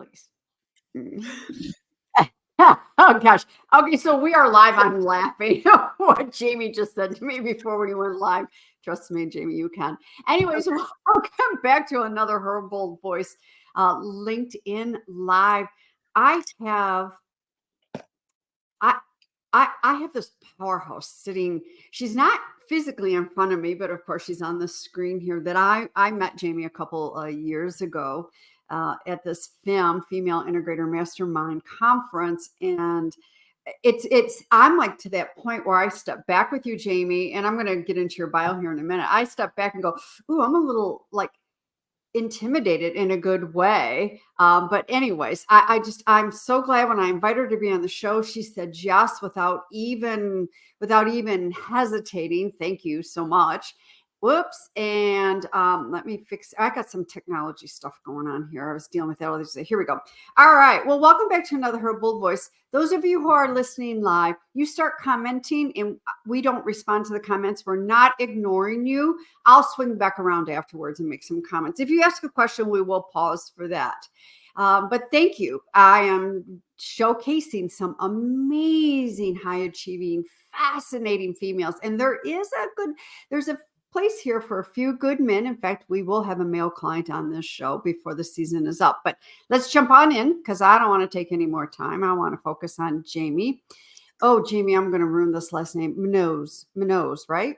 please. Oh gosh. Okay, so we are live. I'm laughing what Jamie just said to me before we went live. Trust me, Jamie, you can. Anyways, welcome back to another Her Bold Voice LinkedIn Live. I have this powerhouse sitting. She's not physically in front of me, but of course she's on the screen here. That I met Jamie a couple years ago at this Female Integrator Mastermind Conference, and I'm like to that point where I step back with you, Jamie, and I'm going to get into your bio here in a minute. I step back and go, ooh, I'm a little like intimidated in a good way. But anyways, I'm so glad when I invited her to be on the show, she said yes without even hesitating. Thank you so much. Whoops. And let me fix. I got some technology stuff going on here. I was dealing with that all this. Here we go. All right. Well, welcome back to another Her Bold Voice. Those of you who are listening live, you start commenting and we don't respond to the comments. We're not ignoring you. I'll swing back around afterwards and make some comments. If you ask a question, we will pause for that. But thank you. I am showcasing some amazing, high achieving, fascinating females. And there's a place here for a few good men. In fact, we will have a male client on this show before the season is up. But let's jump on in because I don't want to take any more time. I want to focus on Jamie. Oh, Jamie, I'm going to ruin this last name. Munoz, right?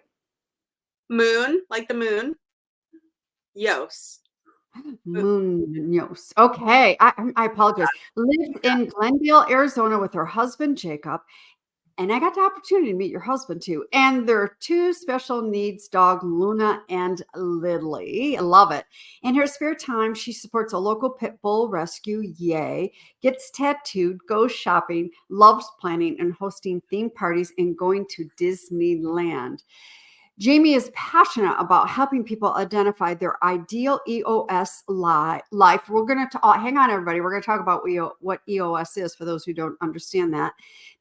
Moon, like the moon. Yos. Munoz. Okay. I apologize. Lives in Glendale, Arizona with her husband, Jacob. And I got the opportunity to meet your husband too. And there are two special needs dog, Luna and Lily. I love it. In her spare time, she supports a local pit bull rescue. Yay. Gets tattooed, goes shopping, loves planning and hosting theme parties and going to Disneyland. Jamie is passionate about helping people identify their ideal EOS life. We're going to hang on, everybody. We're going to talk about what EOS is for those who don't understand that.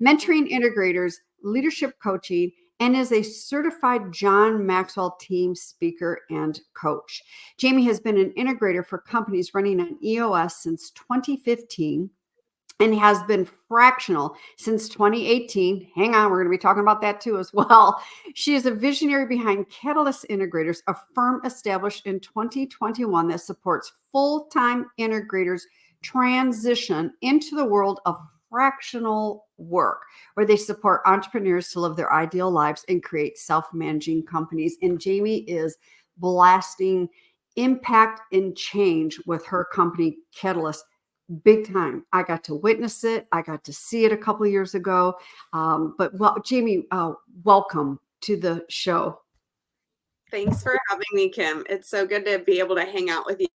Mentoring integrators, leadership coaching, and is a certified John Maxwell team speaker and coach. Jamie has been an integrator for companies running on EOS since 2015. And has been fractional since 2018. Hang on, we're going to be talking about that too as well. She is a visionary behind Catalyst Integrators, a firm established in 2021 that supports full-time integrators transition into the world of fractional work, where they support entrepreneurs to live their ideal lives and create self-managing companies. And Jamie is blasting impact and change with her company, Catalyst. Big time. I got to witness it. I got to see it a couple of years ago. Jamie, welcome to the show. Thanks for having me, Kim. It's so good to be able to hang out with you.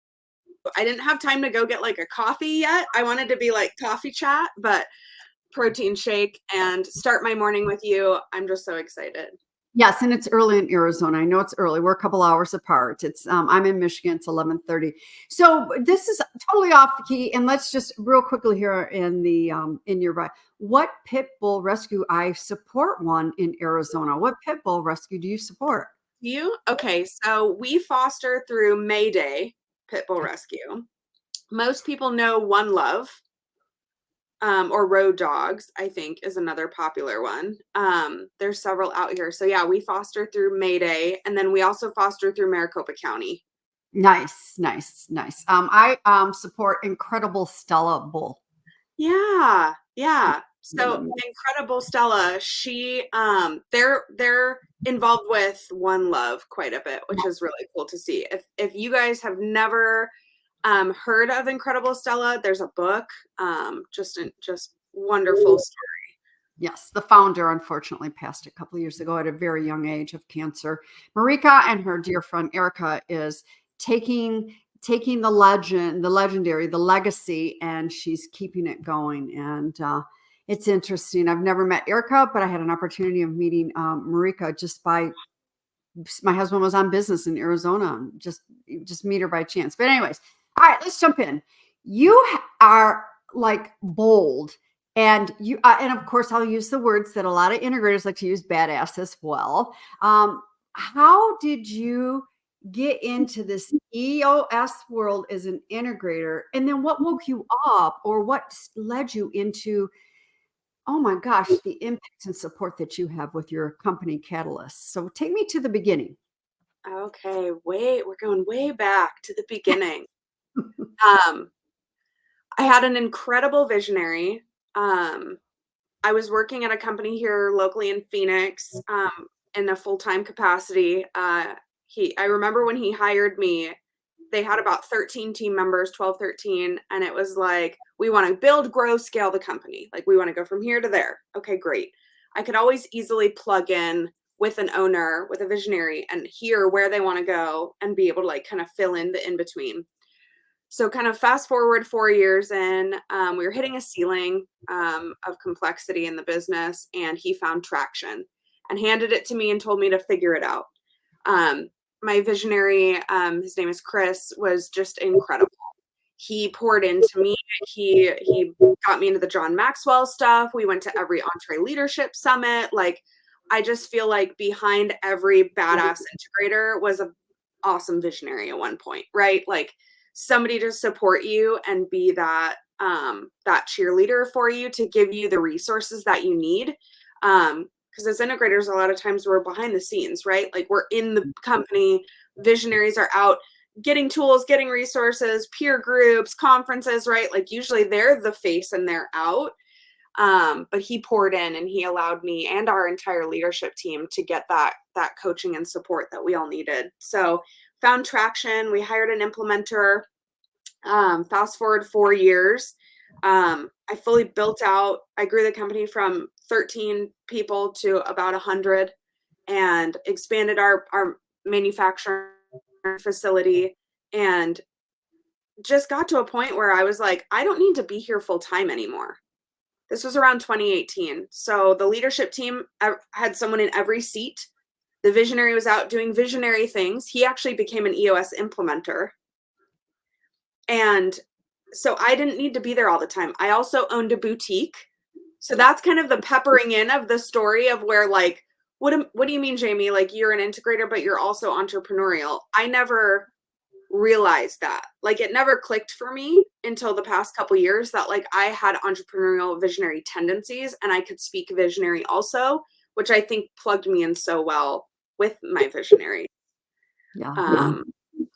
I didn't have time to go get like a coffee yet. I wanted to be like coffee chat, but protein shake and start my morning with you. I'm just so excited. Yes, and it's early in Arizona. I know it's early. We're a couple hours apart. It's I'm in Michigan. It's 11:30. So this is totally off the key. And let's just real quickly here in your right. What pit bull rescue? I support one in Arizona. What pit bull rescue do you support? You? Okay, so we foster through Mayday Pit Bull Rescue. Most people know One Love. Or Road Dogs, I think, is another popular one. There's several out here. So yeah, we foster through Mayday, and then we also foster through Maricopa County. Nice. I support Incredible Stella Bull. Yeah. So Incredible Stella, she they're involved with One Love quite a bit, which is really cool to see. If you guys have never heard of Incredible Stella, there's a book, just wonderful story. Yes, the founder unfortunately passed a couple of years ago at a very young age of cancer. Marika and her dear friend Erica is taking the legendary, the legacy, and she's keeping it going. And it's interesting. I've never met Erica, but I had an opportunity of meeting Marika just by my husband was on business in Arizona. Just meet her by chance. But anyways, all right, let's jump in. You are like bold. And and of course, I'll use the words that a lot of integrators like to use, badass as well. How did you get into this EOS world as an integrator? And then what woke you up, or what led you into, oh my gosh, the impact and support that you have with your company Catalyst? So take me to the beginning. Okay, we're going way back to the beginning. Um, I had an incredible visionary. Um, I was working at a company here locally in Phoenix, in a full-time capacity. I remember when he hired me, they had about 13 team members, 12, 13, and it was like, we want to build, grow, scale the company. Like, we want to go from here to there. Okay, great. I could always easily plug in with an owner, with a visionary, and hear where they want to go and be able to like kind of fill in the in between. So kind of fast forward 4 years in, we were hitting a ceiling of complexity in the business, and he found traction and handed it to me and told me to figure it out. Um, my visionary, his name is Chris, was just incredible. He poured into me. He got me into the John Maxwell stuff. We went to every EntreLeadership Summit. Like, I just feel like behind every badass integrator was an awesome visionary at one point, right? Like, somebody to support you and be that that cheerleader for you, to give you the resources that you need. Because as integrators, a lot of times we're behind the scenes, right? Like, we're in the company, visionaries are out getting tools, getting resources, peer groups, conferences, right? Like, usually they're the face and they're out. But he poured in, and he allowed me and our entire leadership team to get that coaching and support that we all needed. So found traction. We hired an implementer. Fast forward 4 years. I fully built out, I grew the company from 13 people to about 100, and expanded our manufacturing facility, and just got to a point where I was like, I don't need to be here full time anymore. This was around 2018. So the leadership team had someone in every seat. The visionary was out doing visionary things. He actually became an EOS implementer. And so I didn't need to be there all the time. I also owned a boutique. So that's kind of the peppering in of the story of where, like, what do you mean, Jamie? Like, you're an integrator, but you're also entrepreneurial. I never realized that. Like, it never clicked for me until the past couple years that like I had entrepreneurial visionary tendencies, and I could speak visionary also, which I think plugged me in so well with my visionary. Yeah.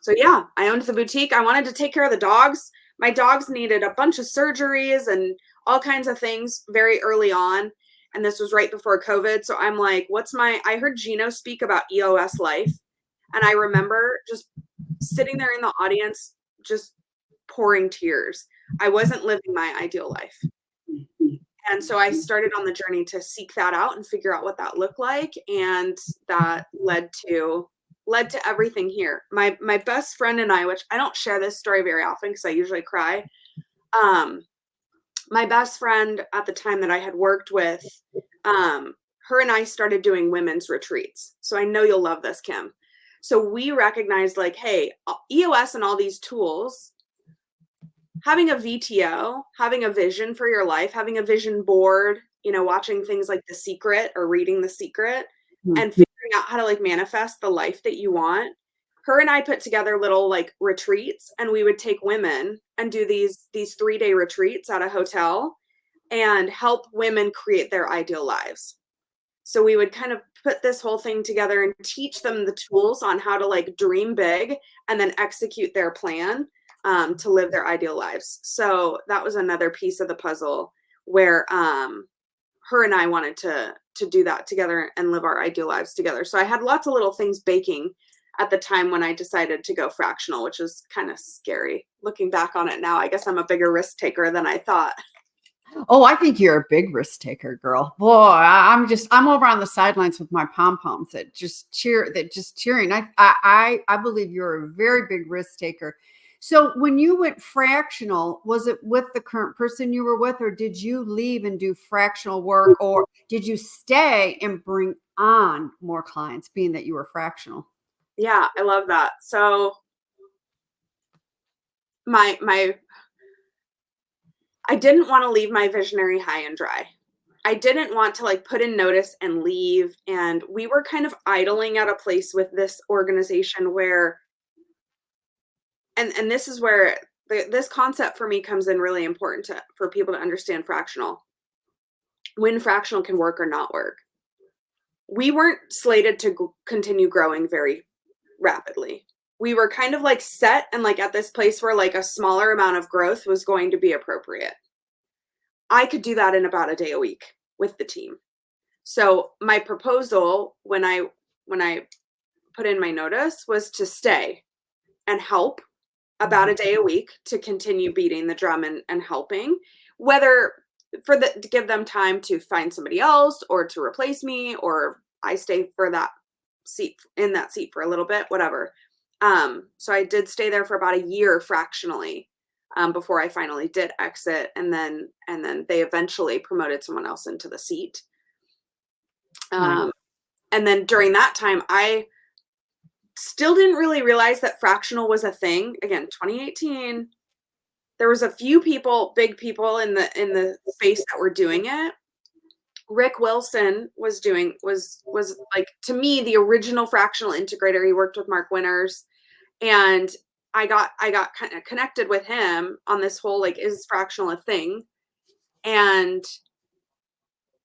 So yeah, I owned the boutique. I wanted to take care of the dogs. My dogs needed a bunch of surgeries and all kinds of things very early on. And this was right before COVID. So I'm like, I heard Gino speak about EOS life. And I remember just sitting there in the audience, just pouring tears. I wasn't living my ideal life. And so I started on the journey to seek that out and figure out what that looked like. And that led to everything here. My best friend and I, which I don't share this story very often because I usually cry. My best friend at the time that I had worked with, her and I started doing women's retreats. So I know you'll love this, Kim. So we recognized like, hey, EOS and all these tools, having a VTO, having a vision for your life, having a vision board, watching things like The Secret or reading The Secret, and figuring out how to like manifest the life that you want. Her and I put together little like retreats, and we would take women and do these 3-day retreats at a hotel and help women create their ideal lives. So we would kind of put this whole thing together and teach them the tools on how to like dream big and then execute their plan to live their ideal lives. So that was another piece of the puzzle where her and I wanted to do that together and live our ideal lives together. So I had lots of little things baking at the time when I decided to go fractional, which is kind of scary. Looking back on it now, I guess I'm a bigger risk taker than I thought. Oh, I think you're a big risk taker, girl. Boy, I'm over on the sidelines with my pom poms that just cheering. I believe you're a very big risk taker. So when you went fractional, was it with the current person you were with, or did you leave and do fractional work, or did you stay and bring on more clients, being that you were fractional? Yeah, I love that. So I didn't want to leave my visionary high and dry. I didn't want to like put in notice and leave. And we were kind of idling at a place with this organization where, and this is where this concept for me comes in really important for people to understand fractional, when fractional can work or not work. We weren't slated to continue growing very rapidly. We were kind of like set and like at this place where like a smaller amount of growth was going to be appropriate. I could do that in about a day a week with the team. So my proposal when I put in my notice was to stay and help about a day a week to continue beating the drum and helping, whether to give them time to find somebody else or to replace me, or I stay for that seat for a little bit, whatever. So I did stay there for about a year fractionally before I finally did exit, and then they eventually promoted someone else into the seat. Nice. And then during that time, I still didn't really realize that fractional was a thing. Again, 2018, there was a few big people in the space that were doing it. Rick Wilson was like, to me, the original fractional integrator. He worked with Mark Winters, and I got kind of connected with him on this whole, like, is fractional a thing? And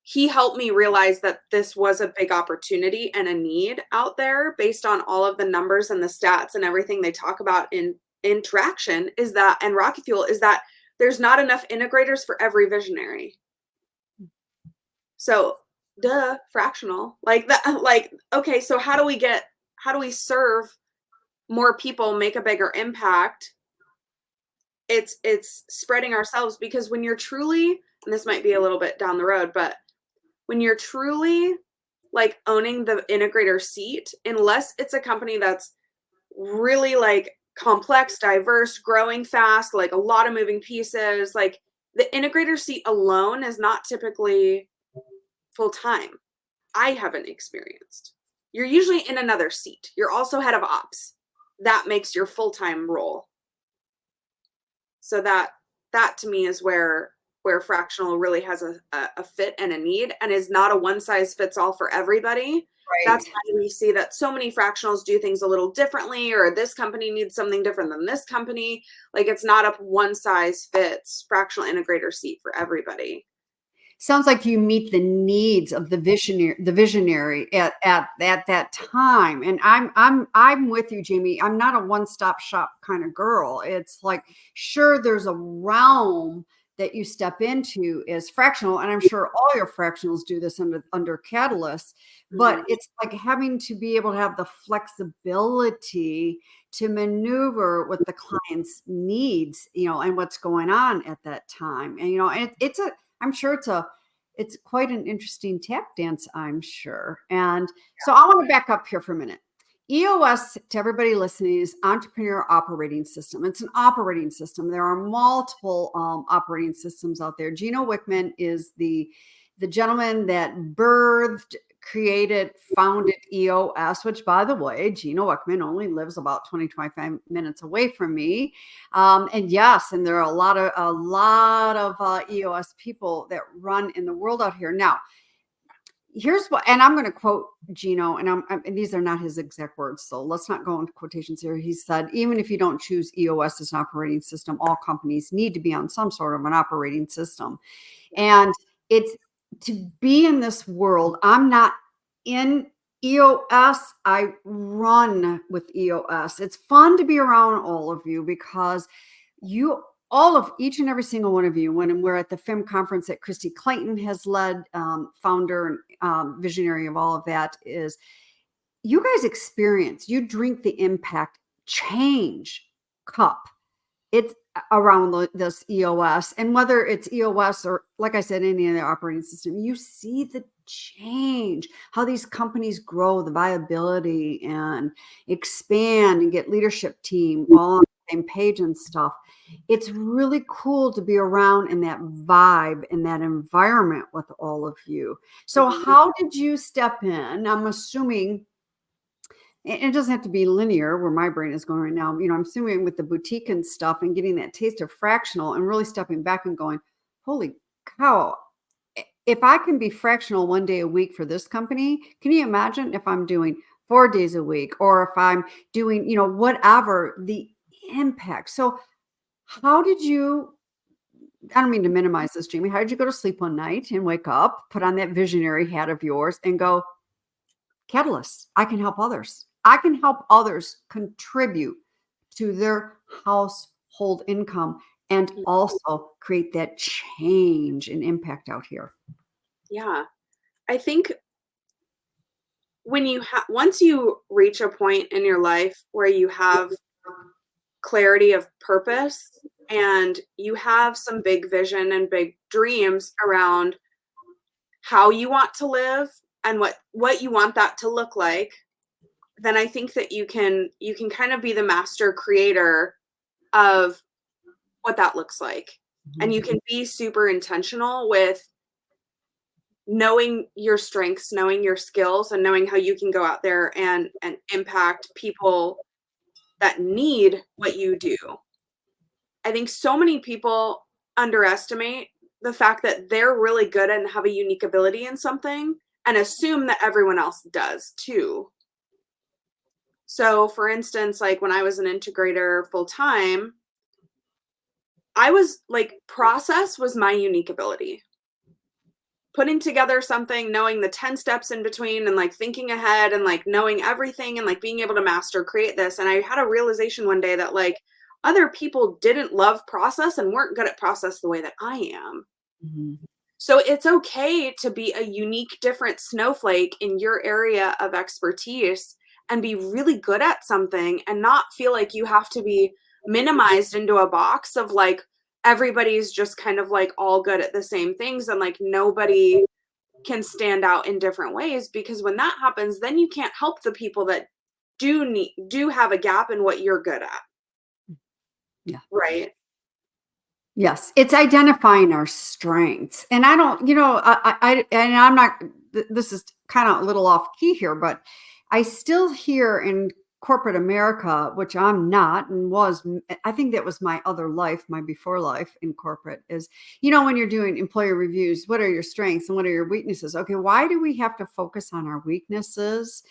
he helped me realize that this was a big opportunity and a need out there based on all of the numbers and the stats and everything they talk about in Traction, is that, and Rocky Fuel, is that there's not enough integrators for every visionary. So fractional, like that, like, okay, so how do we serve more people, make a bigger impact? It's spreading ourselves, because when you're truly, and this might be a little bit down the road, but when you're truly like owning the integrator seat, unless it's a company that's really like complex, diverse, growing fast, like a lot of moving pieces, like the integrator seat alone is not typically full time. I haven't experienced. You're usually in another seat. You're also head of ops. That makes your full-time role. So that to me is where fractional really has a fit and a need, and is not a one size fits all for everybody. Right. That's why we see that so many fractionals do things a little differently, or this company needs something different than this company. Like, it's not a one size fits fractional integrator seat for everybody. Sounds like you meet the needs of the visionary at that time. And I'm with you, Jamie. I'm not a one-stop shop kind of girl. It's like, sure, there's a realm that you step into as fractional, and I'm sure all your fractionals do this under Catalyst, but it's like having to be able to have the flexibility to maneuver with the client's needs, and what's going on at that time. And I'm sure it's quite an interesting tap dance, I'm sure. And so I want to back up here for a minute. EOS, to everybody listening, is Entrepreneur Operating System. It's an operating system. There are multiple operating systems out there. Gino Wickman is the gentleman that birthed, created, founded EOS, which, by the way, Gino Wickman only lives about 25 minutes away from me. And yes, and there are a lot of EOS people that run in the world out here. Now, here's what, and I'm going to quote Gino, and these are not his exact words, so let's not go into quotations here. He said, even if you don't choose EOS as an operating system, all companies need to be on some sort of an operating system. And it's to be in this world. I'm not in EOS. I run with EOS. It's fun to be around all of you, because each and every single one of you, when we're at the FIM conference that Christy Clayton has led, founder and visionary of all of that, is you guys experience, you drink the impact change cup. It's around this EOS, and whether it's EOS or, like I said, any other operating system, you see the change, how these companies grow, the viability, and expand and get leadership team all on the same page and stuff. It's really cool to be around in that vibe, in that environment with all of you. So how did you step in? I'm assuming it doesn't have to be linear where my brain is going right now. I'm assuming with the boutique and stuff and getting that taste of fractional and really stepping back and going, holy cow, if I can be fractional 1 day a week for this company, can you imagine if I'm doing 4 days a week, or if I'm doing, whatever the impact? So how did you, I don't mean to minimize this, Jamie. How did you go to sleep one night and wake up, put on that visionary hat of yours and go, Catalyst, I can help others. I can help others contribute to their household income and also create that change and impact out here. Yeah. I think when once you reach a point in your life where you have clarity of purpose and you have some big vision and big dreams around how you want to live and what you want that to look like, then I think that you can kind of be the master creator of what that looks like. And you can be super intentional with knowing your strengths, knowing your skills, and knowing how you can go out there and impact people that need what you do. I think so many people underestimate the fact that they're really good and have a unique ability in something and assume that everyone else does too. So, for instance, like when I was an integrator full time, I was like, process was my unique ability. Putting together something, knowing the 10 steps in between and like thinking ahead and like knowing everything and like being able to master create this. And I had a realization one day that like other people didn't love process and weren't good at process the way that I am. Mm-hmm. So it's okay to be a unique, different snowflake in your area of expertise and be really good at something and not feel like you have to be minimized into a box of like everybody's just kind of like all good at the same things and like nobody can stand out in different ways, because when that happens then you can't help the people that do have a gap in what you're good at. Yeah. Right. Yes, it's identifying our strengths. And I don't, and I'm not, this is kind of a little off key here, but I still hear in corporate America, which I'm not and was, I think that was my other life, my before life in corporate, is, when you're doing employer reviews, what are your strengths and what are your weaknesses? Okay, why do we have to focus on our weaknesses?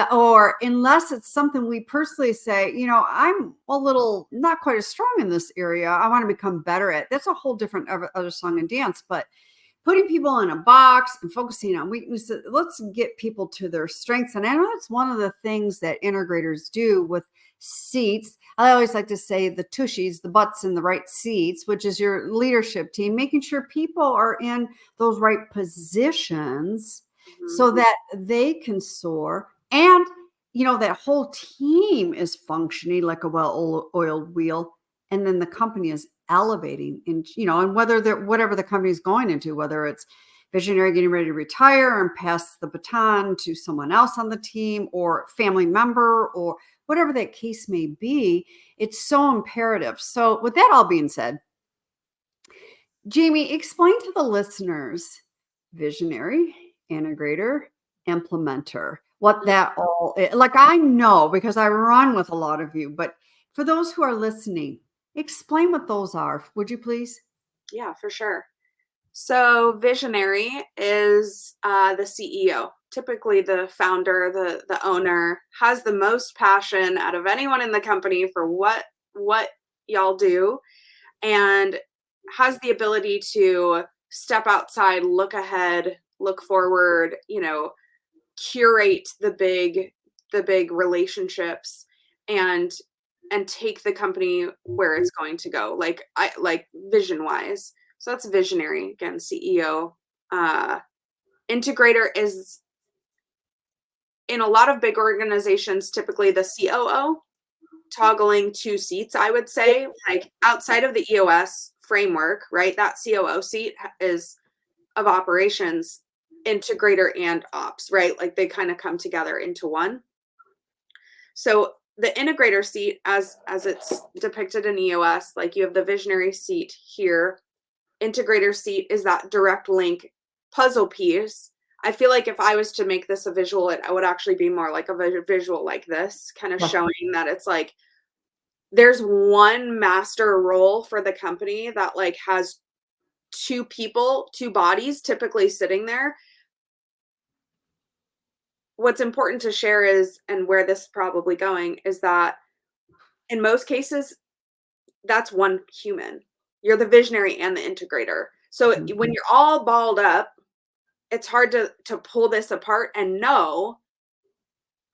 Or unless it's something we personally say, I'm a little not quite as strong in this area, I want to become better at. That's a whole different other song and dance. But putting people in a box and focusing on weaknesses, let's get people to their strengths. And I know it's one of the things that integrators do with seats. I always like to say the tushies, the butts in the right seats, which is your leadership team, making sure people are in those right positions so that they can soar. And, that whole team is functioning like a well-oiled wheel. And then the company is elevating and whatever the company is going into, whether it's visionary getting ready to retire and pass the baton to someone else on the team or family member or whatever that case may be, it's so imperative. So with that all being said, Jamie, explain to the listeners visionary, integrator, implementer, what that all is. Like, I know because I run with a lot of you, but for those who are listening, explain what those are, would you please? Yeah, for sure. So visionary is the CEO. Typically the founder, the owner, has the most passion out of anyone in the company for what y'all do, and has the ability to step outside, look ahead, look forward, curate the big relationships and take the company where it's going to go, like vision wise. So that's visionary, again, CEO. Integrator is, in a lot of big organizations, typically the COO, toggling two seats, I would say, like outside of the EOS framework, right? That COO seat is of operations, integrator and ops, right? Like they kind of come together into one. So the integrator seat, as it's depicted in EOS, like you have the visionary seat here. Integrator seat is that direct link puzzle piece. I feel like if I was to make this a visual, it would actually be more like a visual like this, kind of showing that it's like there's one master role for the company that like has two people, two bodies typically sitting there, what's important to share is, and where this is probably going, is that in most cases, that's one human. You're the visionary and the integrator. So when Mhm. you're all balled up, it's hard to pull this apart and know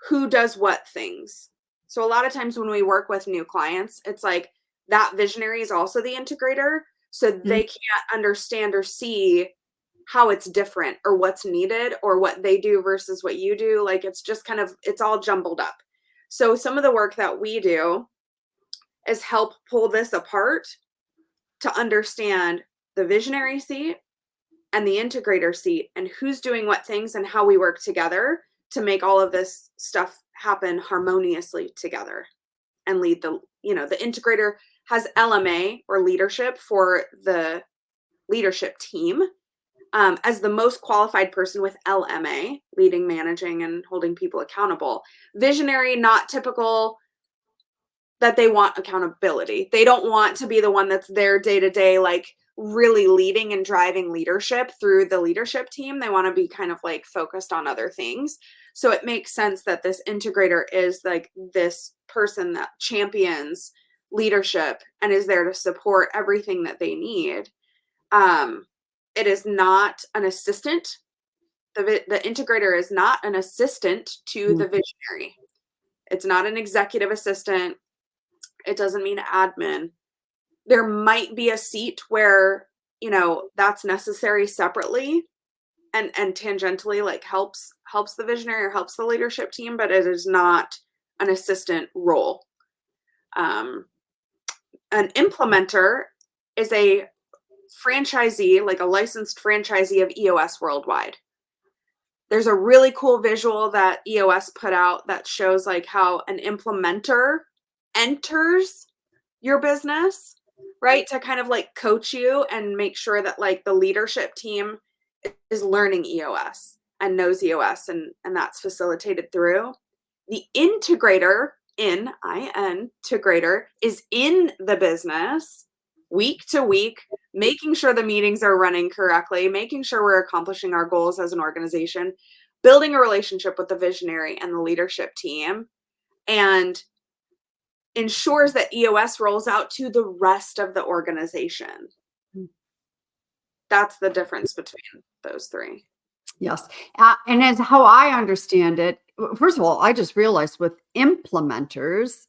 who does what things. So a lot of times when we work with new clients, it's like that visionary is also the integrator. So Mhm. they can't understand or see how it's different or what's needed or what they do versus what you do. Like it's just kind of, it's all jumbled up. So some of the work that we do is help pull this apart to understand the visionary seat and the integrator seat and who's doing what things and how we work together to make all of this stuff happen harmoniously together and lead the integrator has LMA or leadership for the leadership team as the most qualified person with LMA, leading, managing, and holding people accountable. Visionary, not typical that they want accountability. They don't want to be the one that's there day to day, like really leading and driving leadership through the leadership team. They want to be kind of like focused on other things. So it makes sense that this integrator is like this person that champions leadership and is there to support everything that they need. It is not an assistant. The integrator is not an assistant to the visionary. It's not an executive assistant. It doesn't mean admin. There might be a seat where, that's necessary separately and tangentially like helps the visionary or helps the leadership team, but it is not an assistant role. An implementer is a franchisee, like a licensed franchisee of EOS worldwide. There's a really cool visual that EOS put out that shows like how an implementer enters your business, right? To kind of like coach you and make sure that like the leadership team is learning EOS and knows EOS and that's facilitated through. The integrator, integrator, is in the business week to week, making sure the meetings are running correctly, making sure we're accomplishing our goals as an organization, building a relationship with the visionary and the leadership team, and ensures that EOS rolls out to the rest of the organization. That's the difference between those three. Yes. And as how I understand it, first of all, I just realized with implementers,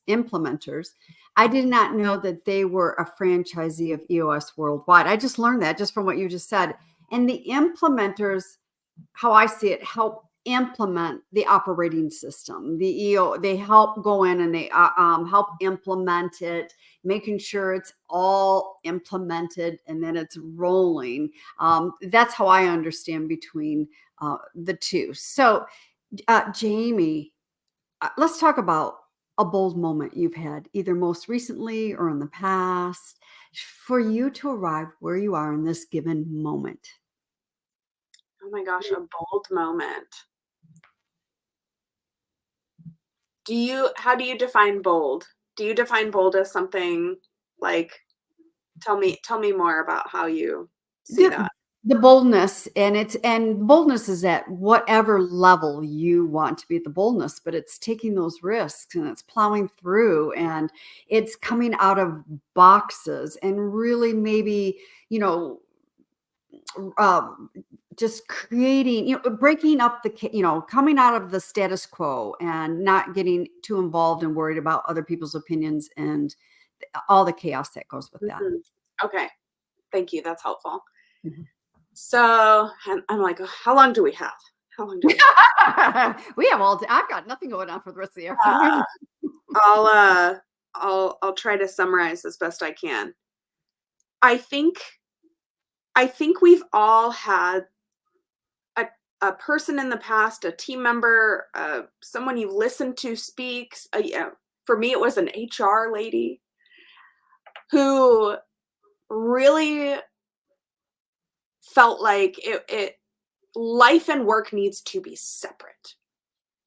I did not know that they were a franchisee of EOS worldwide. I just learned that just from what you just said. And the implementers, how I see it, help implement the operating system. The they help go in and they help implement it, making sure it's all implemented and then it's rolling. That's how I understand between the two. So, Jamie, let's talk about a bold moment you've had, either most recently or in the past, for you to arrive where you are in this given moment. Oh my gosh, a bold moment. How do you define bold? Do you define bold as something like tell me more about how you see The that? the boldness, and boldness is at whatever level you want to be at the boldness, but it's taking those risks and it's plowing through and it's coming out of boxes and really maybe, you know, um, just creating, breaking up coming out of the status quo and not getting too involved and worried about other people's opinions and all the chaos that goes with that. Mhm. Okay. Thank you. That's helpful. Mhm. So I'm like, "Oh, how long do we have? How long do we have?" We have all day. I've got nothing going on for the rest of the Uh, afternoon. I'll try to summarize as best I can. I think I think we've all had a a person in the past, a team member, someone you've listened to speaks. Yeah, for me, it was an HR lady who really felt like it life and work needs to be separate.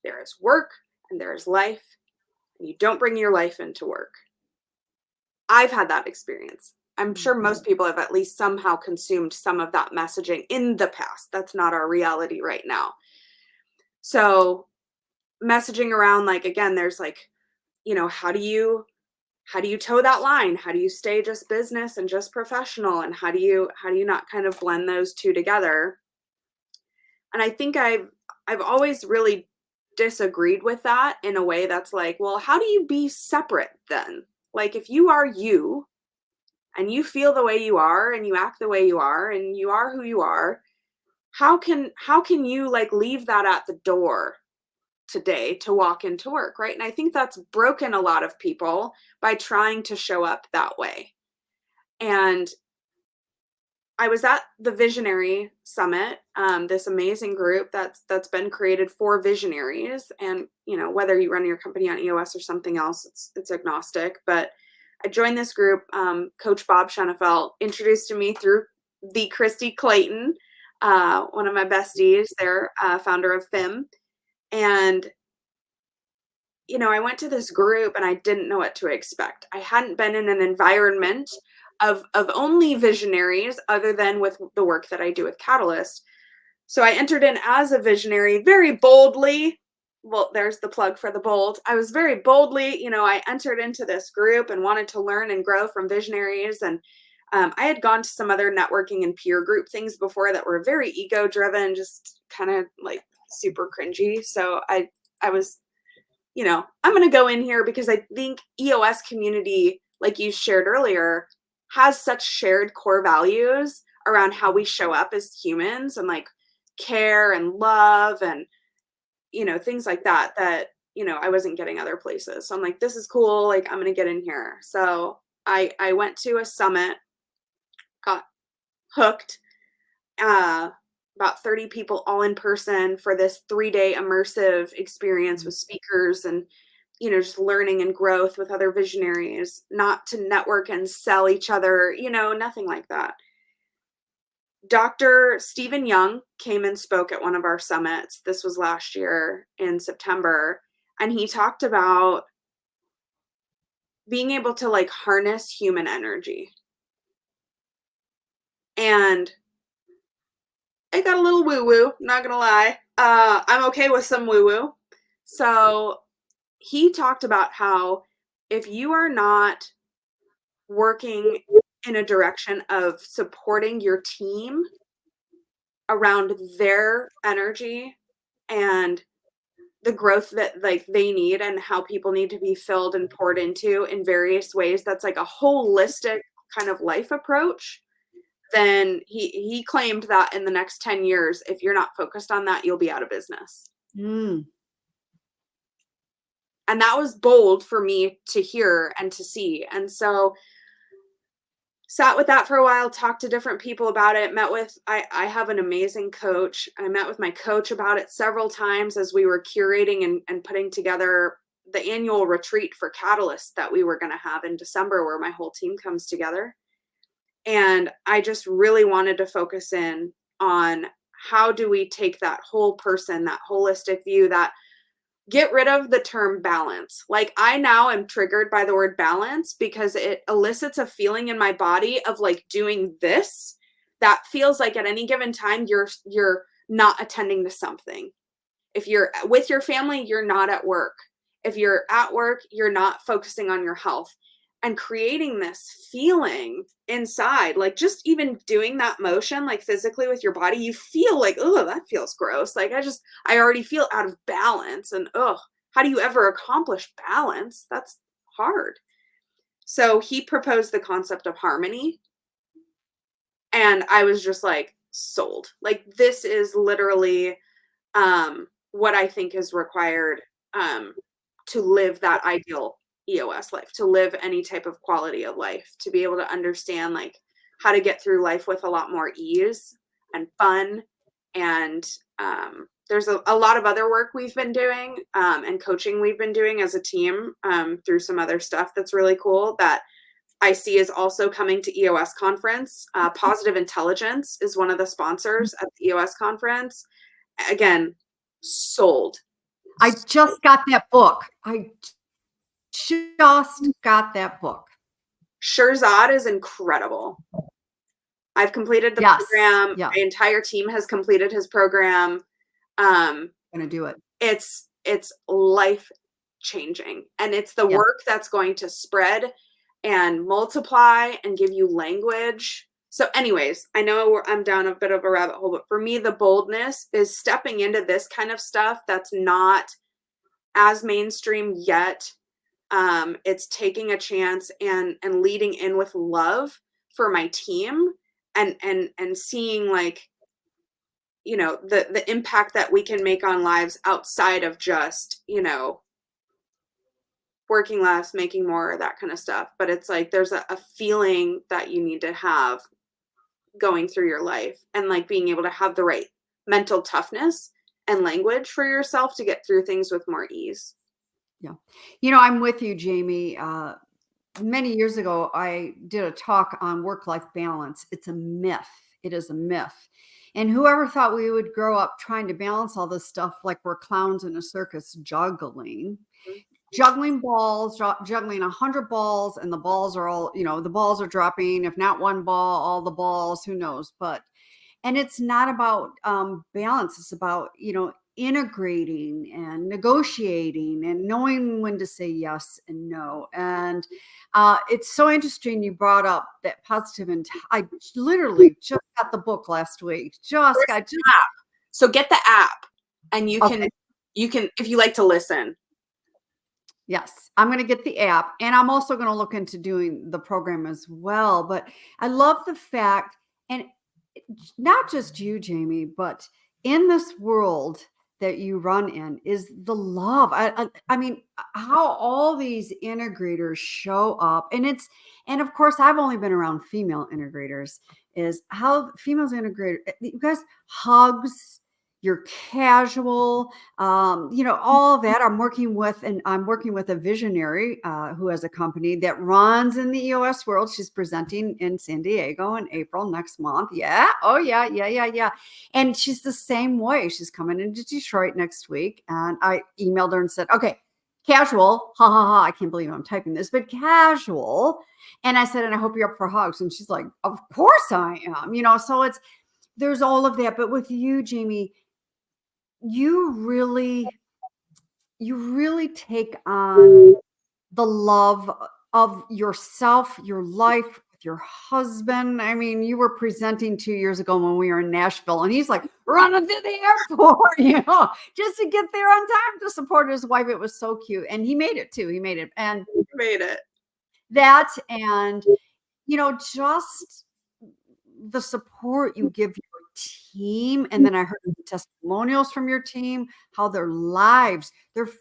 There is work and there is life, and you don't bring your life into work. I've had that experience. I'm sure most people have at least somehow consumed some of that messaging in the past. That's not our reality right now. So messaging around, like, again, there's like, how do you toe that line? How do you stay just business and just professional? And how do you not kind of blend those two together? And I think I've always really disagreed with that in a way that's like, well, how do you be separate then? Like, if you are you and you feel the way you are and you act the way you are and you are who you are, how can you like leave that at the door today to walk into work, right? And I think that's broken a lot of people by trying to show up that way. And I was at the Visionary Summit, this amazing group that's been created for visionaries, and whether you run your company on EOS or something else, it's agnostic. But I joined this group. Coach Bob Schenefeld introduced to me through the Christy Clayton, one of my besties, their founder of FIM, and I went to this group and I didn't know what to expect. I hadn't been in an environment of only visionaries other than with the work that I do with Catalyst. So I entered in as a visionary very boldly. Well, there's the plug for the bold. I was very boldly, I entered into this group and wanted to learn and grow from visionaries. And I had gone to some other networking and peer group things before that were very ego driven, just kind of like super cringy. So I was I'm going to go in here because I think EOS community, like you shared earlier, has such shared core values around how we show up as humans and like care and love and, things like that, I wasn't getting other places. So I'm like, this is cool. Like, I'm going to get in here. So I went to a summit, got hooked, about 30 people all in person for this 3-day immersive experience with speakers and just learning and growth with other visionaries, not to network and sell each other, nothing like that. Dr. Stephen Young came and spoke at one of our summits. This was last year in September, and he talked about being able to like harness human energy. And it got a little woo-woo, not gonna lie. I'm okay with some woo-woo. So he talked about how if you are not working in a direction of supporting your team around their energy and the growth that like they need and how people need to be filled and poured into in various ways, that's like a holistic kind of life approach, then he claimed that in the next 10 years, if you're not focused on that, you'll be out of business. Mm. And that was bold for me to hear and to see. And so sat with that for a while, talked to different people about it, I have an amazing coach. I met with my coach about it several times as we were curating and putting together the annual retreat for Catalyst that we were going to have in December, where my whole team comes together. And I just really wanted to focus in on how do we take that whole person, that holistic view, that get rid of the term balance. Like, I now am triggered by the word balance because it elicits a feeling in my body of like doing this that feels like at any given time you're not attending to something. If you're with your family, you're not at work. If you're at work, you're not focusing on your health. And creating this feeling inside, like just even doing that motion, like physically with your body, you feel like, oh, that feels gross. Like I already feel out of balance. And how do you ever accomplish balance? That's hard. So he proposed the concept of harmony. And I was just like sold. Like, this is literally what I think is required to live that ideal EOS life, to live any type of quality of life, to be able to understand like how to get through life with a lot more ease and fun. And there's a lot of other work we've been doing and coaching we've been doing as a team through some other stuff that's really cool that I see is also coming to EOS conference. Positive Intelligence is one of the sponsors at the EOS conference. Again, sold. I just got that book. I just got that book. Shirzad is incredible. I've completed the Yes. program. Yeah. My entire team has completed his program. Gonna do it. It's life changing, and it's the Yeah. work that's going to spread and multiply and give you language. So anyways, I know I'm down a bit of a rabbit hole, but for me, the boldness is stepping into this kind of stuff that's not as mainstream yet. It's taking a chance and leading in with love for my team, and seeing, like, the impact that we can make on lives outside of just, working less, making more, that kind of stuff. But it's like there's a feeling that you need to have going through your life, and like being able to have the right mental toughness and language for yourself to get through things with more ease. Yeah. I'm with you, Jamie. Many years ago, I did a talk on work-life balance. It's a myth. It is a myth. And whoever thought we would grow up trying to balance all this stuff like we're clowns in a circus juggling balls, juggling 100 balls, and the balls are all, the balls are dropping. If not one ball, all the balls, who knows? And it's not about balance. It's about, integrating and negotiating and knowing when to say yes and no. And it's so interesting you brought up that positive. And I literally just got the book last week. There's an app. So get the app, and you Okay. can, if you like to listen. Yes, I'm going to get the app, and I'm also going to look into doing the program as well. But I love the fact, and not just you, Jamie, but in this world that you run in is the love. I mean, how all these integrators show up, and of course, I've only been around female integrators. Is how females integrate. You guys, hugs. You're casual, all of that. I'm working with a visionary who has a company that runs in the EOS world. She's presenting in San Diego in April next month. Yeah. Oh, yeah, yeah, yeah, yeah. And she's the same way. She's coming into Detroit next week. And I emailed her and said, okay, casual. Ha ha ha. I can't believe I'm typing this, but casual. And I said, and I hope you're up for hugs. And she's like, of course I am. So there's all of that. But with you, Jamie, you really take on the love of yourself, your life, with your husband. I mean, you were presenting 2 years ago when we were in Nashville, and he's like running to the airport, just to get there on time to support his wife. It was so cute. And he made it too. He made it. And Made it. that, and just the support you give your team. And then I heard the testimonials from your team, how their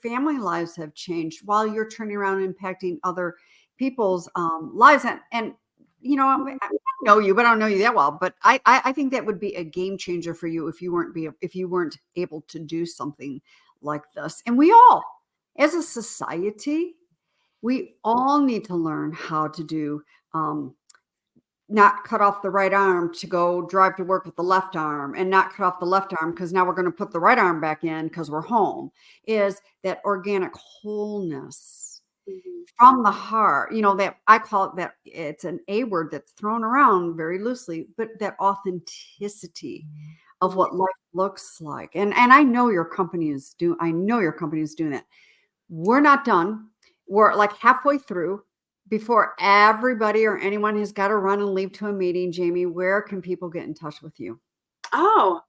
family lives have changed while you're turning around and impacting other people's lives. And I know you, but I don't know you that well. But I think that would be a game changer for you if you weren't able to do something like this. And we all, as a society, we all need to learn how to do not cut off the right arm to go drive to work with the left arm, and not cut off the left arm because now we're going to put the right arm back in because we're home. Is that organic wholeness from the heart, that I call it, that it's an A word that's thrown around very loosely, but that authenticity of what life looks like. And I know your company is doing that. We're not done. We're like halfway through. Before everybody or anyone has got to run and leave to a meeting, Jamie, where can people get in touch with you? Oh,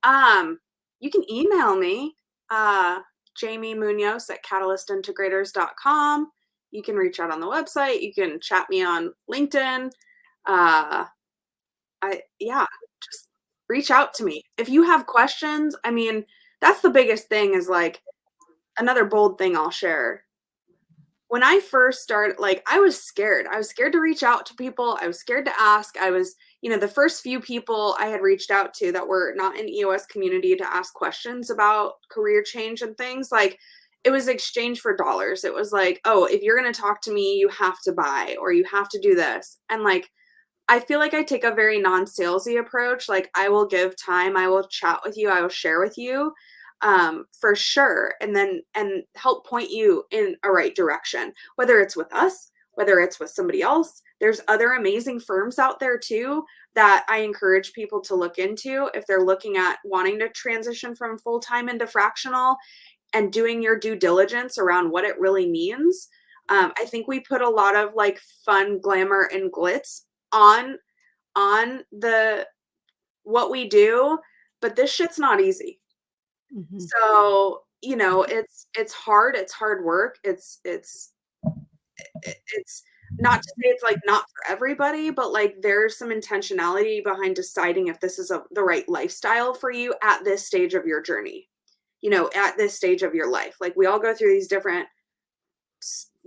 you can email me, Jamie Munoz at catalystintegrators.com. You can reach out on the website. You can chat me on LinkedIn. Just reach out to me. If you have questions, I mean, that's the biggest thing, is like, another bold thing I'll share. When I first started, like, I was scared. I was scared to reach out to people. I was scared to ask. I was, the first few people I had reached out to that were not in EOS community to ask questions about career change and things, like, it was exchange for dollars. It was like, oh, if you're going to talk to me, you have to buy, or you have to do this. And like, I feel like I take a very non-salesy approach. Like, I will give time. I will chat with you. I will share with you, for sure. And help point you in a right direction, whether it's with us, whether it's with somebody else, There's other amazing firms out there too that I encourage people to look into if they're looking at wanting to transition from full-time into fractional and doing your due diligence around what it really means. I think we put a lot of like fun, glamour, and glitz on the what we do, but this shit's not easy. Mhm. So, it's hard. It's hard work. It's not to say it's like not for everybody, but like there's some intentionality behind deciding if this is the right lifestyle for you at this stage of your journey, at this stage of your life. Like we all go through these different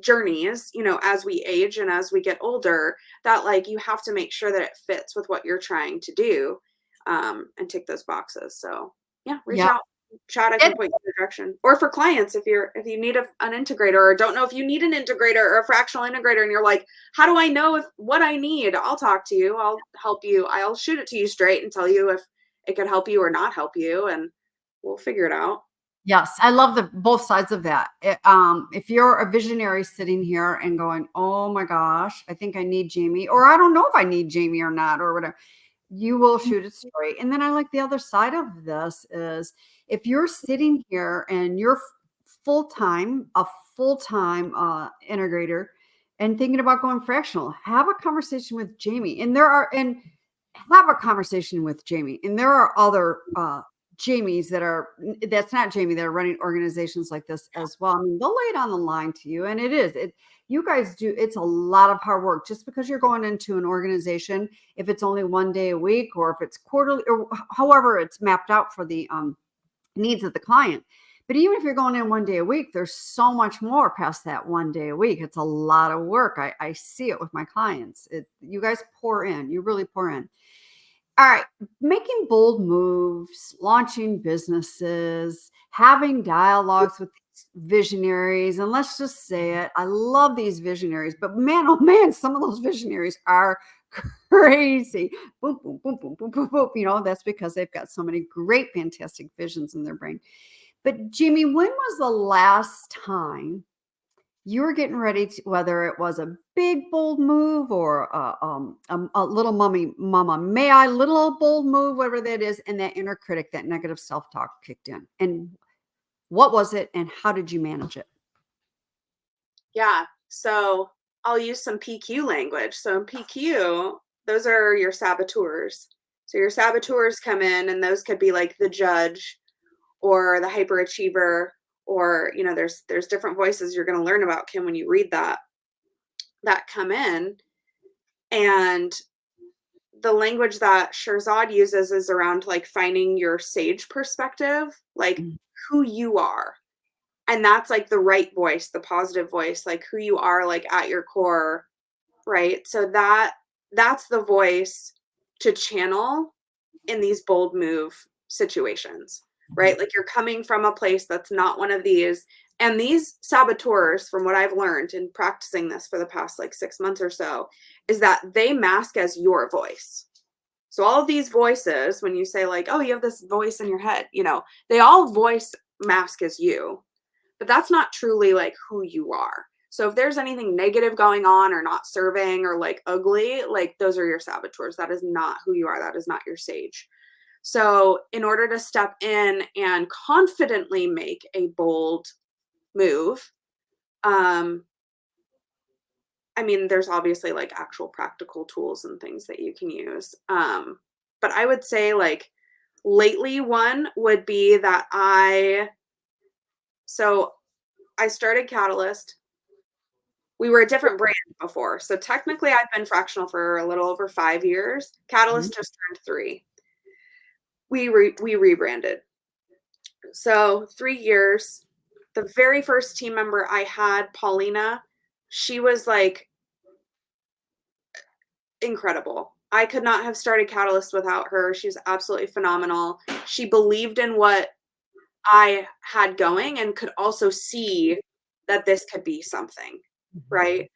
journeys, as we age and as we get older, that like you have to make sure that it fits with what you're trying to do, and tick those boxes. So yeah, reach Yeah. out, chat. I can point you in the direction. Or for clients, if you need an integrator or don't know if you need an integrator or a fractional integrator, and you're like, how do I know if what I need? I'll talk to you. I'll help you. I'll shoot it to you straight and tell you if it could help you or not help you, and we'll figure it out. Yes, I love both sides of that. If you're a visionary sitting here and going, "Oh my gosh, I think I need Jamie," or "I don't know if I need Jamie or not," or whatever, you will shoot it straight. And then I like the other side of this is if you're sitting here and you're a full-time integrator and thinking about going fractional, have a conversation with Jamie. And have a conversation with Jamie. And there are other Jamies that's not Jamie that are running organizations like this as well. I mean, they'll lay it on the line to you. And you guys do, it's a lot of hard work just because you're going into an organization, if it's only 1 day a week or if it's quarterly or however it's mapped out for the needs of the client. But even if you're going in 1 day a week, there's so much more past that 1 day a week. It's a lot of work. I see it with my clients. You guys pour in, you really pour in. All right, making bold moves, launching businesses, having dialogues with these visionaries. And let's just say it, I love these visionaries, but man, oh man, some of those visionaries are crazy. Boom, boom, boom, boom, boom, boom, boom. That's because they've got so many great, fantastic visions in their brain. But Jimmy, when was the last time you were getting ready to, whether it was a big bold move or a little mama, may I little bold move, whatever that is, and that inner critic, that negative self-talk kicked in? And what was it and how did you manage it? Yeah. So I'll use some PQ language. So in PQ, those are your saboteurs. So your saboteurs come in, and those could be like the judge or the hyperachiever, or there's different voices you're going to learn about, Kim, when you read that come in. And the language that Shirzad uses is around like finding your sage perspective, like who you are. And that's like the right voice, the positive voice, like who you are, like at your core, right? So that's the voice to channel in these bold move situations, right? Like you're coming from a place that's not one of these. And these saboteurs, from what I've learned in practicing this for the past like 6 months or so, is that they mask as your voice. So all of these voices, when you say like, oh, you have this voice in your head, they all voice mask as you, but that's not truly like who you are. So if there's anything negative going on or not serving or like ugly, like those are your saboteurs. That is not who you are. That is not your sage. So in order to step in and confidently make a bold move, I mean, there's obviously like actual practical tools and things that you can use. But I would say like lately one would be that I started Catalyst. We were a different brand before. So technically I've been fractional for a little over 5 years. Catalyst just turned 3. We rebranded. So 3 years. The very first team member I had, Paulina, she was like incredible. I could not have started Catalyst without her. She was absolutely phenomenal. She believed in what I had going and could also see that this could be something, right?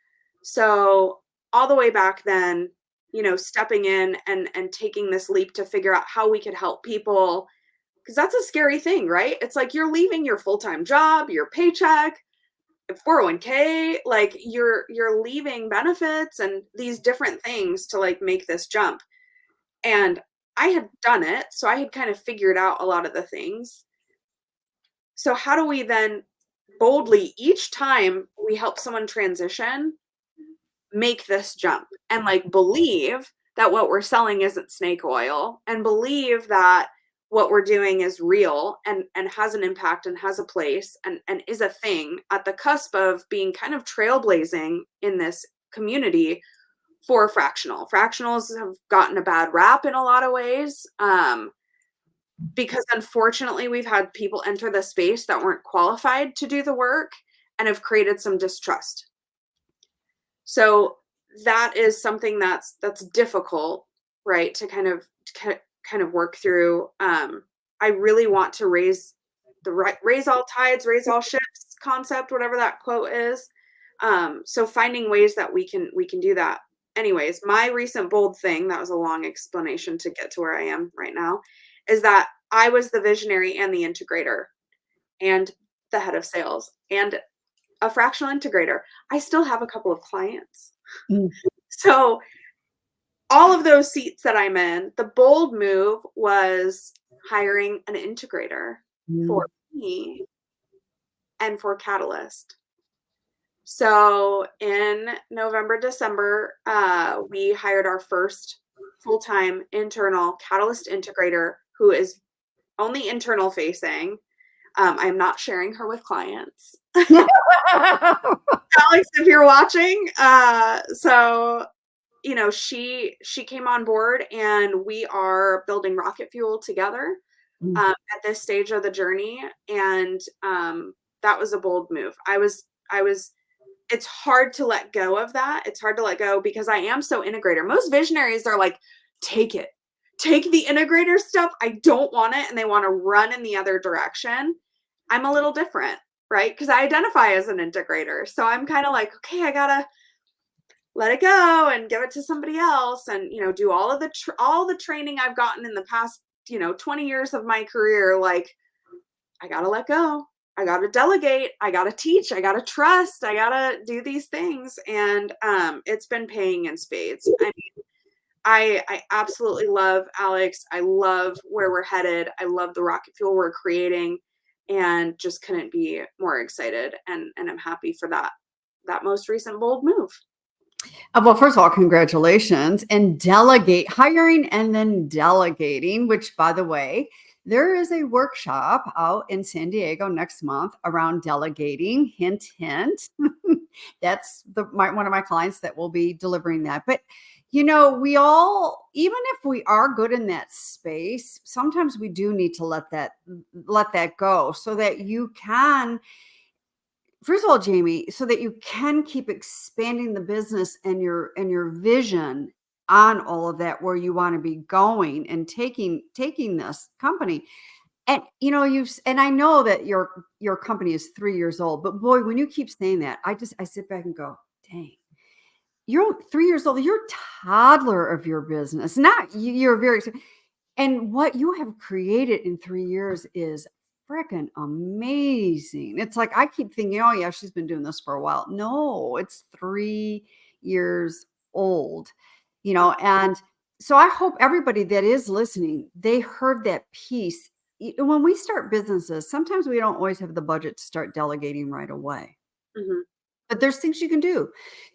So all the way back then, stepping in and taking this leap to figure out how we could help people, because that's a scary thing, right? It's like you're leaving your full-time job, your paycheck, 401k, like you're leaving benefits and these different things to like make this jump. And I had done it, so I had kind of figured out a lot of the things. So how do we then boldly, each time we help someone transition, make this jump and like believe that what we're selling isn't snake oil, and believe that what we're doing is real and has an impact and has a place and is a thing at the cusp of being kind of trailblazing in this community for fractionals have gotten a bad rap in a lot of ways, because unfortunately we've had people enter the space that weren't qualified to do the work and have created some distrust. So that is something that's difficult, right? To kind of work through. I really want to raise all tides, raise all ships concept, whatever that quote is. So finding ways that we can do that. Anyways, my recent bold thing, that was a long explanation to get to where I am right now, is that I was the visionary and the integrator and the head of sales and a fractional integrator. I still have a couple of clients. Mm. So all of those seats that I'm in, the bold move was hiring an integrator for me and for Catalyst. So in November, December, we hired our first full-time internal Catalyst integrator who is only internal facing. I'm not sharing her with clients. Alex, if you're watching, so you know, she came on board and we are building rocket fuel together at this stage of the journey. And that was a bold move. I was it's hard to let go of that. It's hard to let go because I am so integrator. Most visionaries are like, take the integrator stuff. I don't want it. And they want to run in the other direction. I'm a little different, right? Because I identify as an integrator. So I'm kind of like, okay, I gotta let it go and give it to somebody else, and you know, do all of the training I've gotten in the past 20 years of my career. Like, I gotta let go, I gotta delegate, I gotta teach, I gotta trust, I gotta do these things. And it's been paying in spades. I mean, I absolutely love Alex. I love where we're headed. I love the rocket fuel we're creating, and just couldn't be more excited. And I'm happy for that most recent bold move. Well, first of all, congratulations. And hiring and then delegating, which, by the way, there is a workshop out in San Diego next month around delegating. Hint, hint. That's one of my clients that will be delivering that. But we all, even if we are good in that space, sometimes we do need to let that go so that you can. First of all, Jamie, so that you can keep expanding the business and your vision on all of that, where you want to be going and taking this company. And and I know that your company is 3 years old, but boy, when you keep saying that, I sit back and go, dang, you're 3 years old. You're a toddler of your business. Not you're very, and what you have created in 3 years is freaking amazing. It's like, I keep thinking, oh yeah, she's been doing this for a while. No, it's 3 years old, and so I hope everybody that is listening, they heard that piece. When we start businesses, sometimes we don't always have the budget to start delegating right away. Mm-hmm. But there's things you can do.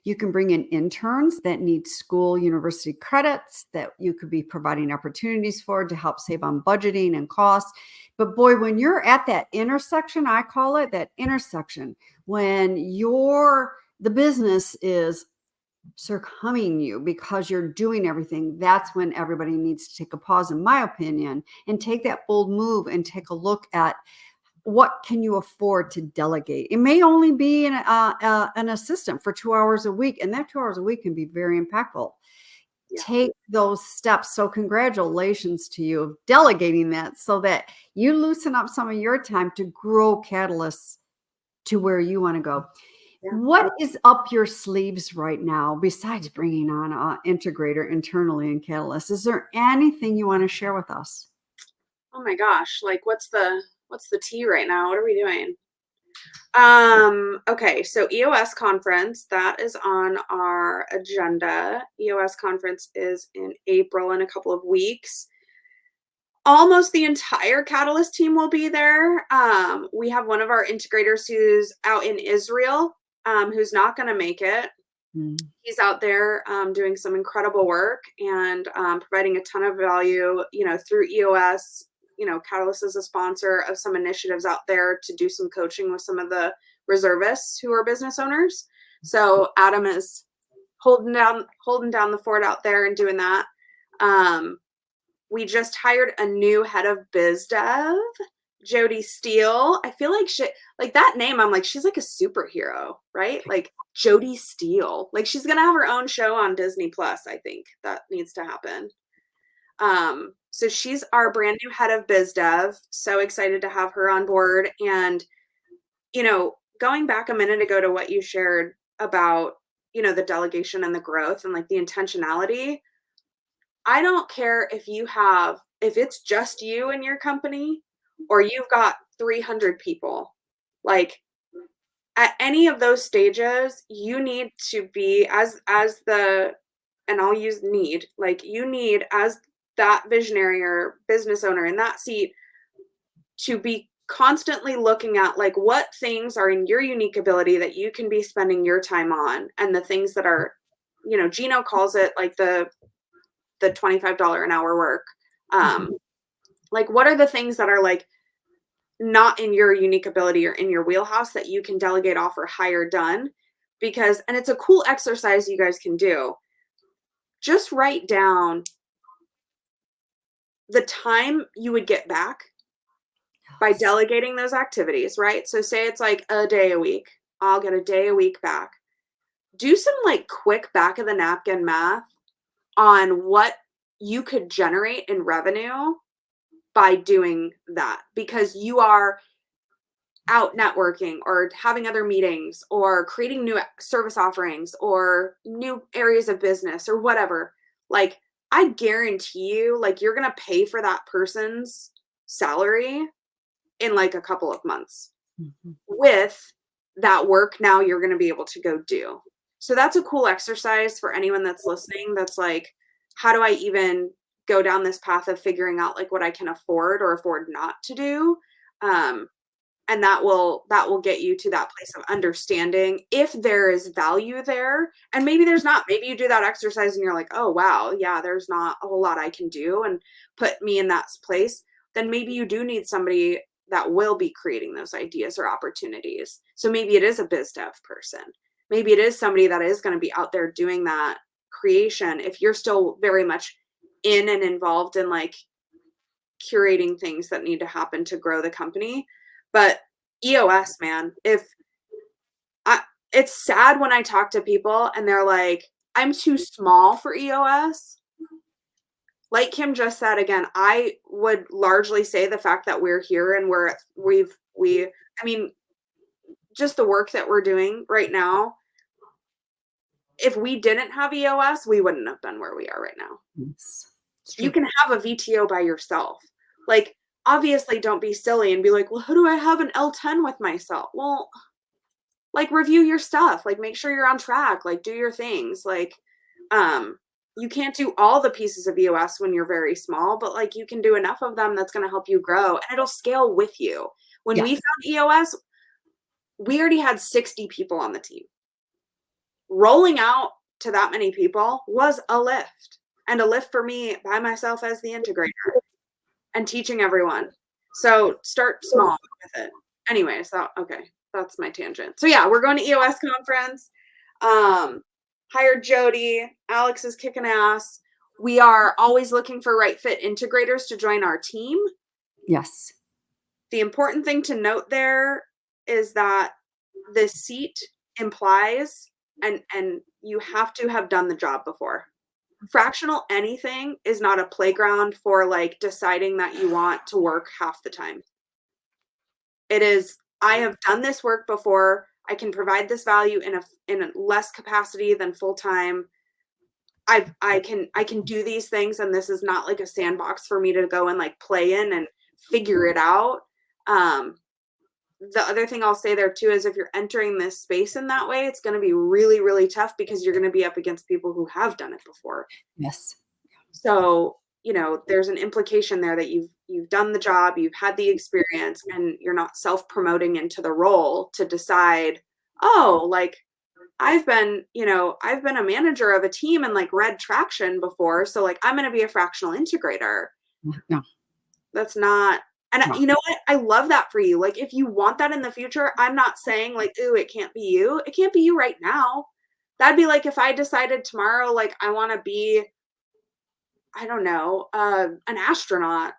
You can bring in interns that need school, university credits that you could be providing opportunities for to help save on budgeting and costs. But boy, when you're at that intersection, I call it that intersection, when the business is succumbing you because you're doing everything, that's when everybody needs to take a pause, in my opinion, and take that bold move and take a look at what can you afford to delegate. It may only be an assistant for 2 hours a week, and that 2 hours a week can be very impactful. Yeah. Take those steps. So congratulations to you of delegating that so that you loosen up some of your time to grow Catalyst to where you want to go. Yeah. What is up your sleeves right now besides bringing on an integrator internally in Catalyst? Is there anything you want to share with us? Oh my gosh, like what's the tea right now? What are we doing? Okay, so EOS conference, that is on our agenda. EOS conference is in April in a couple of weeks. Almost the entire Catalyst team will be there. We have one of our integrators who's out in Israel, who's not going to make it. He's out there doing some incredible work and providing a ton of value, through EOS. Catalyst is a sponsor of some initiatives out there to do some coaching with some of the reservists who are business owners. So Adam is holding down the fort out there and doing that. We just hired a new head of biz dev, Jody Steele. I feel like that name, I'm like, she's like a superhero, right? Like Jody Steele. Like she's gonna have her own show on Disney Plus. I think that needs to happen. So she's our brand new head of biz dev. So excited to have her on board. And, going back a minute ago to what you shared about, the delegation and the growth and like the intentionality. I don't care if it's just you in your company or you've got 300 people. Like at any of those stages, you need to be and I'll use need, like you need as that visionary or business owner in that seat to be constantly looking at like what things are in your unique ability that you can be spending your time on, and the things that are, Gino calls it like the $25 an hour work. Like what are the things that are like not in your unique ability or in your wheelhouse that you can delegate off or hire done? And it's a cool exercise you guys can do. Just write down the time you would get back by delegating those activities, right? So say it's like a day a week. I'll get a day a week back. Do some like quick back of the napkin math on what you could generate in revenue by doing that, because you are out networking or having other meetings or creating new service offerings or new areas of business or whatever. Like I guarantee you, like you're going to pay for that person's salary in like a couple of months with that work now you're going to be able to go do. So that's a cool exercise for anyone that's listening. That's like, how do I even go down this path of figuring out like what I can afford or afford not to do? And that will get you to that place of understanding if there is value there. And maybe there's not. Maybe you do that exercise and you're like, oh, wow, yeah, there's not a whole lot I can do and put me in that place. Then maybe you do need somebody that will be creating those ideas or opportunities. So maybe it is a biz dev person. Maybe it is somebody that is going to be out there doing that creation if you're still very much in and involved in like curating things that need to happen to grow the company. But EOS, man, it's sad when I talk to people and they're like, I'm too small for EOS. Like Kim just said, again, I would largely say the fact that we're here and just the work that we're doing right now. If we didn't have EOS, we wouldn't have been where we are right now. Yes. You can have a VTO by yourself. Like, obviously don't be silly and be like, well, who do I have an L10 with myself? Well, like review your stuff, like make sure you're on track, like do your things. Like, you can't do all the pieces of EOS when you're very small, but like you can do enough of them that's going to help you grow and it'll scale with you. When we found EOS, we already had 60 people on the team. Rolling out to that many people was a lift, and a lift for me by myself as the integrator and teaching everyone. So start small with it. Anyways, okay, that's my tangent. So yeah, we're going to EOS conference. Hired Jody. Alex is kicking ass. We are always looking for right fit integrators to join our team. Yes. The important thing to note there is that the seat implies and you have to have done the job before. Fractional anything is not a playground for like deciding that you want to work half the time. It is, I have done this work before. I can provide this value in a less capacity than full time. I can do these things, and this is not like a sandbox for me to go and like play in and figure it out. the other thing I'll say there too is if you're entering this space in that way, it's going to be really, really tough because you're going to be up against people who have done it before. Yes. So, there's an implication there that you've done the job, you've had the experience, and you're not self-promoting into the role to decide, oh, like I've been a manager of a team and like read traction before, so like I'm going to be a fractional integrator. No, That's not, and no. you know what? I love that for you. Like if you want that in the future, I'm not saying like, ooh, it can't be you. It can't be you right now. That'd be like if I decided tomorrow, like I want to be, I don't know, an astronaut.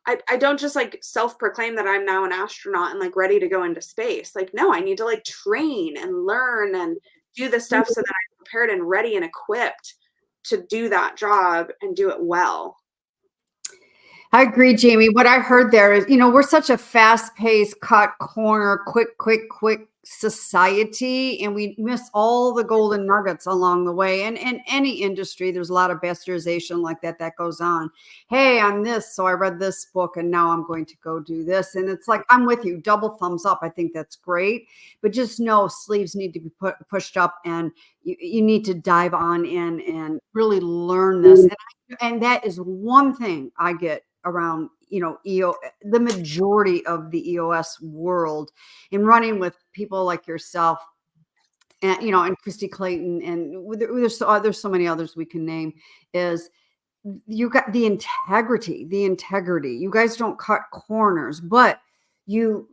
I don't just like self-proclaim that I'm now an astronaut and like ready to go into space. Like, no, I need to like train and learn and do the stuff so that I'm prepared and ready and equipped to do that job and do it well. I agree, Jamie. What I heard there is, we're such a fast-paced, cut corner, quick society, and we miss all the golden nuggets along the way. And in any industry, there's a lot of bastardization like that goes on. Hey, I'm this, so I read this book, and now I'm going to go do this. And it's like, I'm with you, double thumbs up. I think that's great. But just know sleeves need to be pushed up, and you need to dive on in and really learn this. And that is one thing I get around, the majority of the EOS world in running with people like yourself and, and Christy Clayton. And there's so many others we can name is you got the integrity. You guys don't cut corners, but you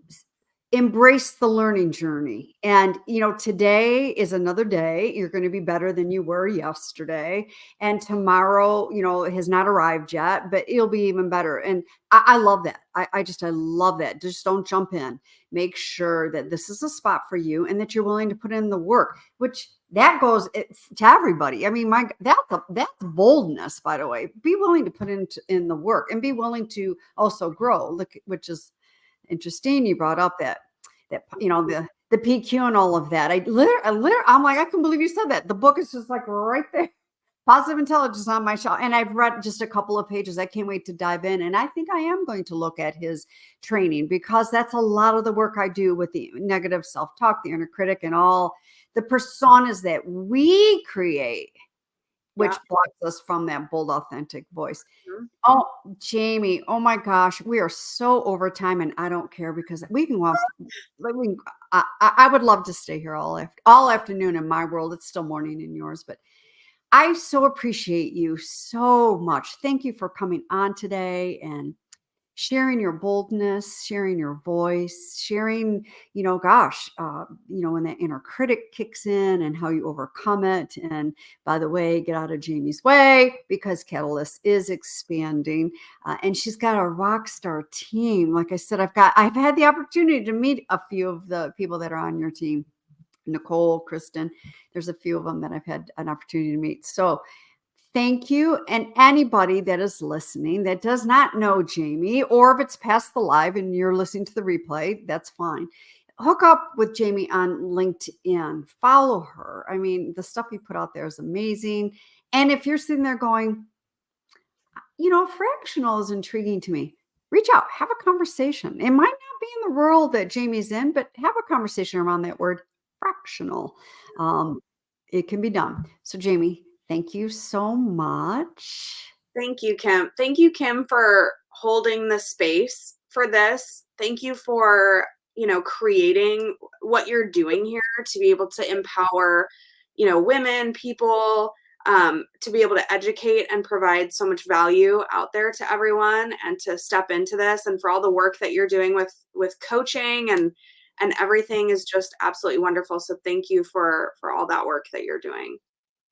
embrace the learning journey. And, today is another day. You're going to be better than you were yesterday. And tomorrow, has not arrived yet, but it'll be even better. And I love that. I love that. Just don't jump in. Make sure that this is a spot for you and that you're willing to put in the work, which that goes to everybody. I mean, that's boldness, by the way. Be willing to put in the work and be willing to also grow. Look, which is interesting. You brought up that the PQ and all of that. I'm like, I can believe you said that. The book is just like right there. Positive Intelligence on my shelf. And I've read just a couple of pages. I can't wait to dive in. And I think I am going to look at his training because that's a lot of the work I do with the negative self-talk, the inner critic, and all the personas that we create, which blocks us from that bold, authentic voice. Mm-hmm. Oh, Jamie, oh my gosh, we are so over time and I don't care because we can go off. I would love to stay here all afternoon in my world. It's still morning in yours, but I so appreciate you so much. Thank you for coming on today and sharing your boldness, sharing your voice, sharing, when that inner critic kicks in and how you overcome it. And by the way, get out of Jamie's way because Catalyst is expanding and she's got a rock star team. Like I said, I've had the opportunity to meet a few of the people that are on your team. Nicole, Kristen, there's a few of them that I've had an opportunity to meet. So thank you. And anybody that is listening that does not know Jamie, or if it's past the live and you're listening to the replay, that's fine. Hook up with Jamie on LinkedIn. Follow her. I mean, the stuff you put out there is amazing. And if you're sitting there going, fractional is intriguing to me, reach out, have a conversation. It might not be in the world that Jamie's in, but have a conversation around that word fractional. It can be done. So Jamie, thank you so much. Thank you, Kim. Thank you, Kim, for holding the space for this. Thank you for, creating what you're doing here to be able to empower, women, people, to be able to educate and provide so much value out there to everyone and to step into this and for all the work that you're doing with coaching and everything is just absolutely wonderful. So thank you for all that work that you're doing.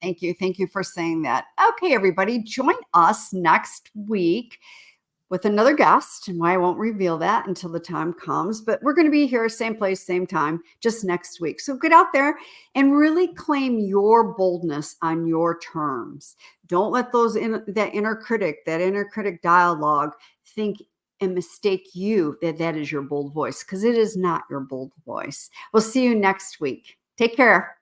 Thank you. Thank you for saying that. Okay, everybody, join us next week with another guest. And I won't reveal that until the time comes, but we're going to be here, same place, same time, just next week. So get out there and really claim your boldness on your terms. Don't let that inner critic dialogue think and mistake you that is your bold voice, because it is not your bold voice. We'll see you next week. Take care.